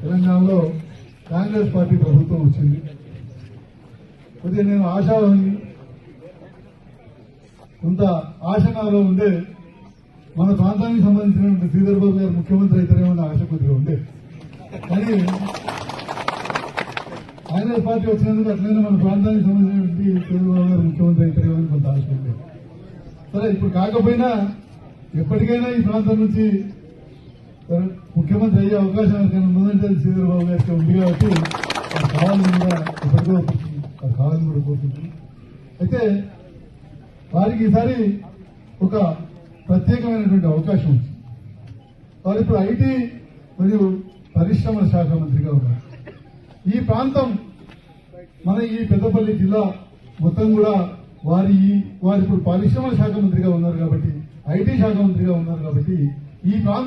తెలంగాణలో కాంగ్రెస్ పార్టీ ప్రభుత్వం వచ్చింది. కొద్దిగా నేను ఆశావాన్ని కొంత ఆశనాలో ఉండే మన ప్రాంతానికి సంబంధించినటువంటి శ్రీధర్ బాబు గారు ముఖ్యమంత్రి అయితేనేమో ఆశ కొద్దిగా ఉండే, కానీ కాంగ్రెస్ పార్టీ వచ్చినందుకు అట్లయినా మన ప్రాంతానికి సంబంధించినటువంటి శ్రీధర్ బాబు గారు ముఖ్యమంత్రి అయితేనేమో అని కొంత ఆశ ఉంది. సరే, ఇప్పుడు కాకపోయినా ఎప్పటికైనా ఈ ప్రాంతం నుంచి ముఖ్యమంత్రి అయ్యే అవకాశం ముందంటే శ్రీధర్ బాబు గారికి ఉంది కాబట్టి అది కావాలని కూడా ఎప్పటికో అది కావాలని కూడా కోరుకుంటున్నాం. అయితే వారికి ఈసారి ఒక ప్రత్యేకమైనటువంటి అవకాశం ఉంది. వారు ఇప్పుడు ఐటీ మరియు పరిశ్రమల శాఖ మంత్రిగా ఉన్నారు. ఈ ప్రాంతం మన ఈ పెద్దపల్లి జిల్లా మొత్తం కూడా వారు ఇప్పుడు పరిశ్రమల శాఖ మంత్రిగా ఉన్నారు కాబట్టి, ఐటీ శాఖ మంత్రిగా ఉన్నారు కాబట్టి ఈ ప్రాంతం